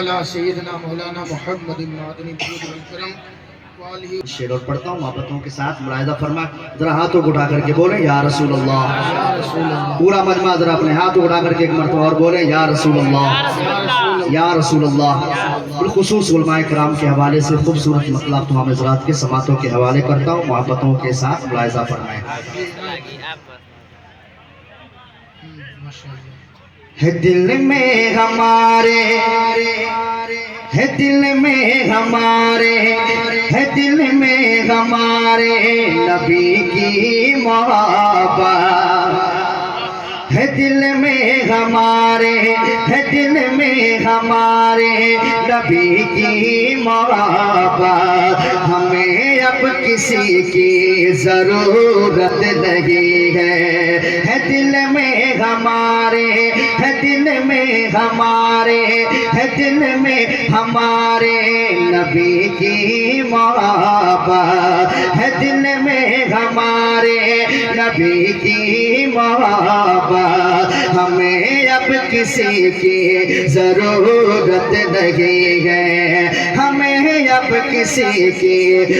अला सय्यदना मौलाना मुहम्मदिन मादनी करम। शेर और पढ़ता हूँ मोहब्बतों के साथ मुलाहिजा फरमा। जरा हाथों को उठा करके बोले या रसूल अल्लाह। पूरा मजमा जरा अपने हाथों उठा करके एक मरतबा और बोले या रसूल अल्लाह, या रसूल अल्लाह। बिलखुसूस उलमाए किराम के हवाले से खूबसूरत मतलब तमाम हज़रात के समातों के हवाले करता हूँ। मोहब्बतों के साथ मुलाहिजा फरमाएं। है दिल में हमारे, है दिल में हमारे, है दिल में हमारे नबी की मोहब्बत। है दिल में हमारे, है दिल में हमारे नबी की मोहब्बत। हमें अब किसी की ज़रूरत नहीं है दिल में हमारे, है दिल में हमारे, है दिल में हमारे नबी की मोहब्बत। है दिल में हमारे नबी की मोहब्बत। हमें अब किसी की ज़रूरत नहीं है, हमें अब किसी की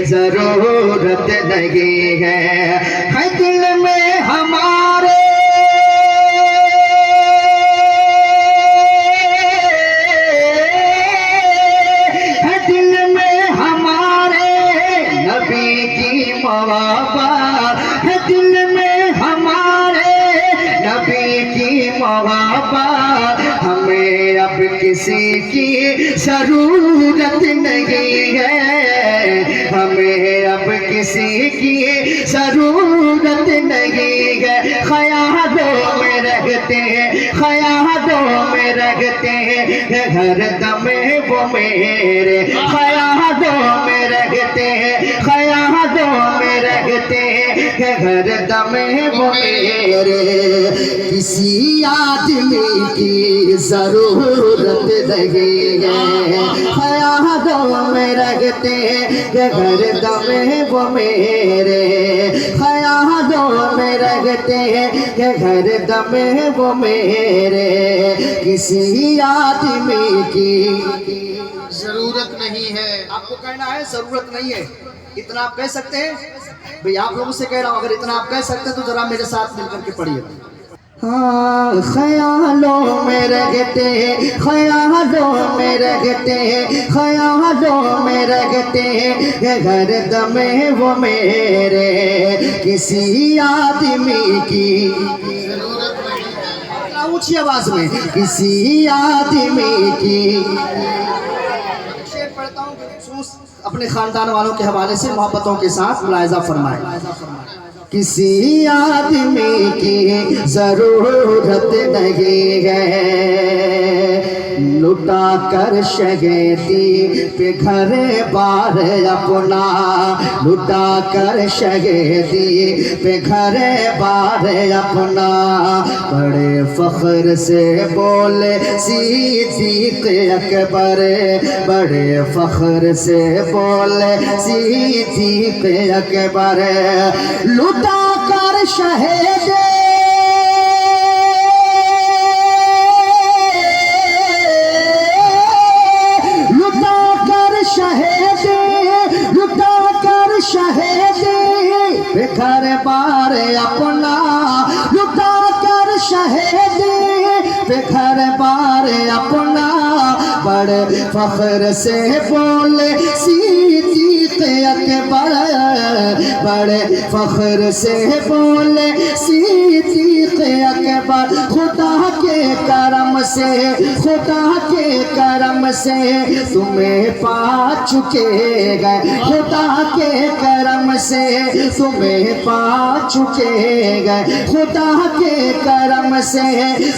ज़रूरत नहीं है दिल में हमारे, है दिल में हमारे नबी की मोहब्बत। है दिल में हमारे नबी की मोहब्बत। हमें अब किसी की ज़रूरत नहीं है, हमें अब किसी की ज़रूरत नहीं है। ख्यालों में रहते हैं, ख्यालों में रहते हैं हर दम वो मेरे। ख्यालों में रहते हैं, ख्यालों में रहते हैं हर दम वो मेरे। किसी आदमी की ज़रूरत नहीं है, ख्यालों में रहते हैं हर दम वो मेरे। ख्यालों में रहते हैं हर दम वो मेरे। किसी आदमी की जरूरत नहीं है। आपको कहना है ज़रूरत नहीं है, इतना आप कह सकते हैं भाई? आप लोगों से कह रहा हूँ, अगर इतना आप कह सकते हैं तो जरा मेरे साथ मिलकर के पढ़िए। हाँ, ख्यालों में रहते हैं, ख्यालों में रहते हैं, ख्यालों में रहते हैं हर दम वो मेरे। किसी आदमी की ऊंची आवाज में, किसी आदमी की। शेर पढ़ता हूँ अपने खानदान वालों के हवाले से मोहब्बतों के साथ मुलाहिजा फरमाए। किसी आदमी की ज़रूरत नहीं है लुटा कर शगेती पे घर बार अपना। लुटा कर शगेती पे घर बार अपना। बड़े फख्र से बोले सिद्दीक़ अकबर, बड़े फख्र से बोले सिद्दीक़ अकबर। लुटा कर शहीद घर बार अपना। लुटा कर शहीद घर बार अपना। बड़े फख्र से बोले सिद्दीक़ अकबर, बड़े फख्र से बोले सिद्दीक़ अकबर। खुदा के करम से, खुदा के करम से तुम्हें पा चुके गए। खुदा के करम से तुम्हें पा चुके गए। खुदा के करम से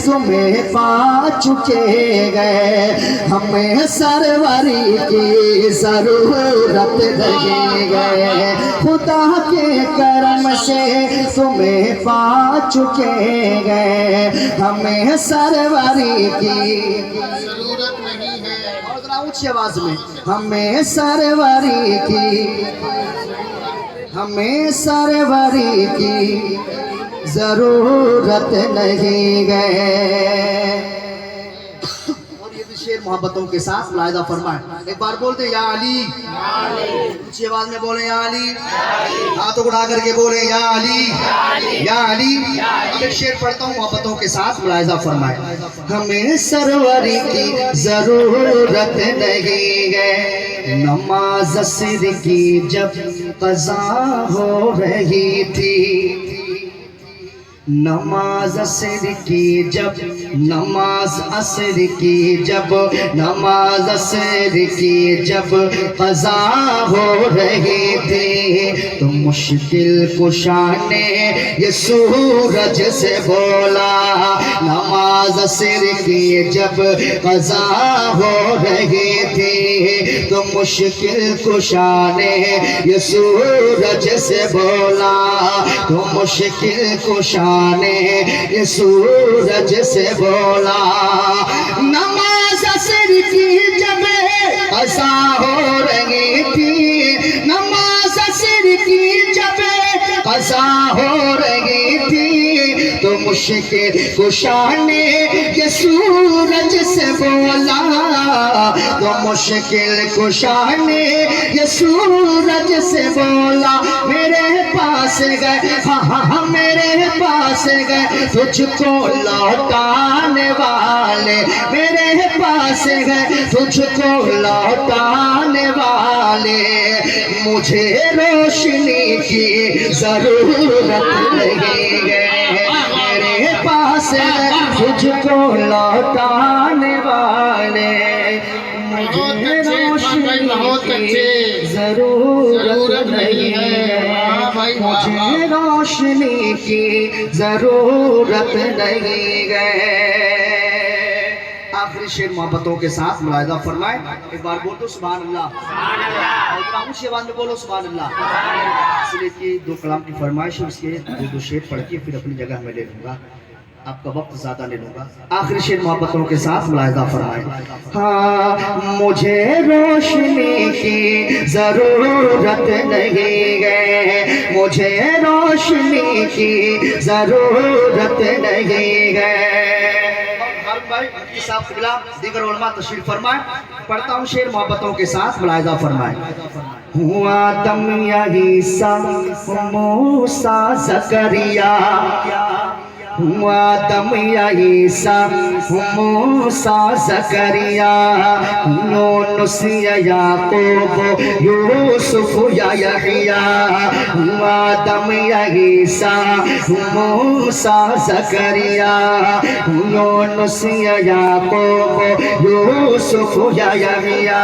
तुम्हें पा चुके गए। हमें सरवरी की ज़रूरत नहीं है। खुदा के करम से तुम्हें पा चुके गए। हमें सरवरी की जरूरत नहीं है। और जरा ऊंची आवाज में, हमें सरवरी की, हमें सरवरी की ज़रूरत नहीं है। और ये भी शेर मोहब्बतों के साथ मुलाहिजा फरमाएं। एक बार बोलते या अली, ऊंची आवाज में बोले या अली, हाथों को उठा करके बोले या अली, या अली। अब एक शेर पढ़ता हूँ, मोहब्बतों के साथ मुलाहिजा फरमाएं। हमें सरवरी की जरूरत नहीं है, नमाज असर की जब क़ज़ा हो रही थी, नमाज असर की जब, नमाज असर की जब, नमाज असर की जब क़ज़ा हो रही थी, तो मुश्किल कुशा ने ये सूरज से बोला, नमाज असर की जब क़ज़ा हो रही थी, तो मुश्किल कुशा ने ये सूरज से बोला, तो मुश्किल कुशा ने ये सूरज से बोला, नमाज असर की जब क़ज़ा हो रही थी, नमाज असर की जब क़ज़ा हो रही थी, तो मुश्किल कुशा ने ये सूरज से बोला, तो मुश्किल कुशा ने ये सूरज से बोला, मेरे पास गए, हाँ हाँ हाँ मेरे पास गए तुझको लौटाने वाले, मेरे पास गए तुझको लौटाने वाले, मुझे रोशनी की जरूरत नहीं है, मेरे पास गए तुझको लौटाने वाले, मुझे रोशनी की जरूरत नहीं है, मुझे रोशनी की जरूरत नहीं है। आखिरी शेर मोहब्बतों के साथ मुलाहिजा फरमाए। एक बार बोल दो सुभान अल्लाह, और ऊंची आवाज में बोलो सुभान अल्लाह। इसलिए कि दो कलाम की फरमाइश है, उसके दो शेर पढ़ के फिर अपनी जगह में ले लूंगा, आपका वक्त ज्यादा ले लूंगा। आखिरी शेर मोहब्बतों के साथ मुलाहिजा फरमाए। हाँ मुझे रोशनी की जरूरत नहीं है, मुझे रोशनी की जरूरत नहीं है। भाई साहब किबला दीगर उलमा तशरीफ फरमाए। पढ़ता हूँ शेर मोहब्बतों के साथ मुलाहिजा फरमाए। हुआ आदम या ईसा मूसा ज़करिया, हुआ आदम या ईसा मूसा ज़करिया, यूनुस या याकूब यूसुफ या यहया, हुआ आदम या ईसा मूसा ज़करिया, यूनुस या याकूब यूसुफ या यहया,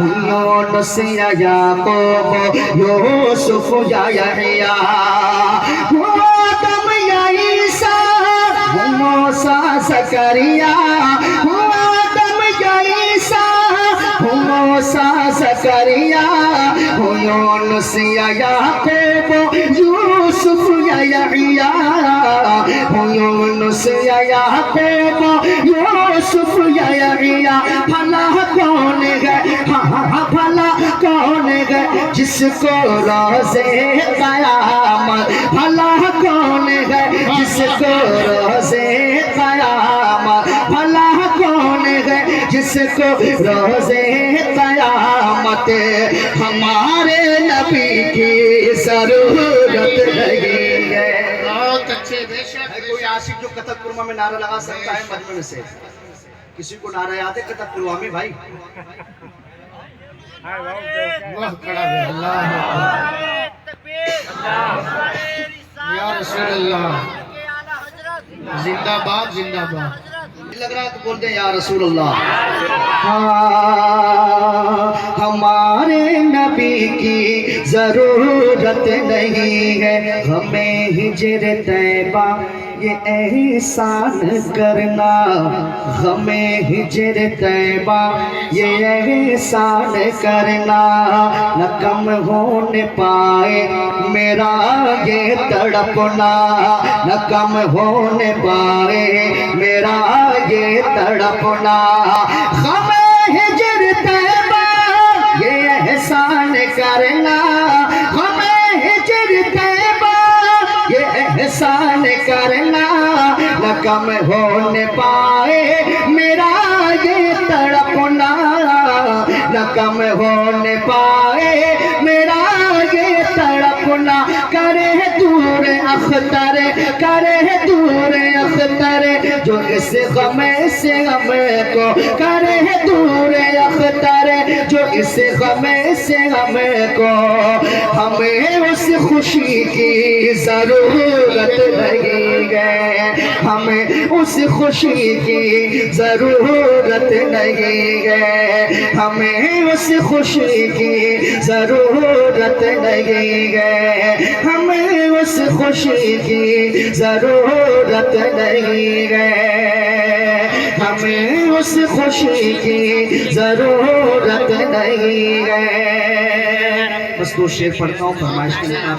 यूनुस या याकूब यूसुफ या यहया, मूसा ज़करिया, आदम या ईसा मूसा ज़करिया, यूनुस या याकूब यूसुफ या यहया, यूनुस या याकूब यूसुफ या यहया। भला कौन है, हाँ भला कौन है जिसको रोज़े क़यामत, भला कौन है जिसको रोज़े क़यामत, भला कौन है जिसको रोज़े क़यामत हमारे नबी की ज़रूरत नहीं है। बहुत अच्छे, बेशक कोई आशिक जो कथकपुरमा में नारा लगा सकता है मजमे से, किसी को नारा याद है कथकपुरमा में भाई? या रसूलल्लाह जिंदाबाद जिंदाबाद। लग रहा है तो बोलते हैं या रसूल अल्लाह। हाँ हमारे नबी की जरूरत नहीं है, हमें हिजर तैबा ये एहसान करना, हमें हिजर तैबा ये एहसान करना, न कम होने पाए मेरा ये तड़पना, न कम होने पाए मेरा ये तड़पना, हमें हिजर तैबा ये एहसान करना, हमें हिजर तैबा ये एहसान करना, न कम होने पाए मेरा ये तड़प न कम होने पाए मेरा ये तड़पना। करे दूर अख्तर, करे दूर अख्तर, जो इस गम से हमको करे दूर अख्तर, जो इस गम से हमको। हमें उस खुशी की जरूरत नहीं है, हमें उस खुशी की जरूरत नहीं है, हमें उस खुशी की जरूरत नहीं है, हमें उस खुशी की जरूरत नहीं है, हमें उस खुशी की जरूरत नहीं है। बस दो शेर पढ़ता हूँ फरमाइश के लिए।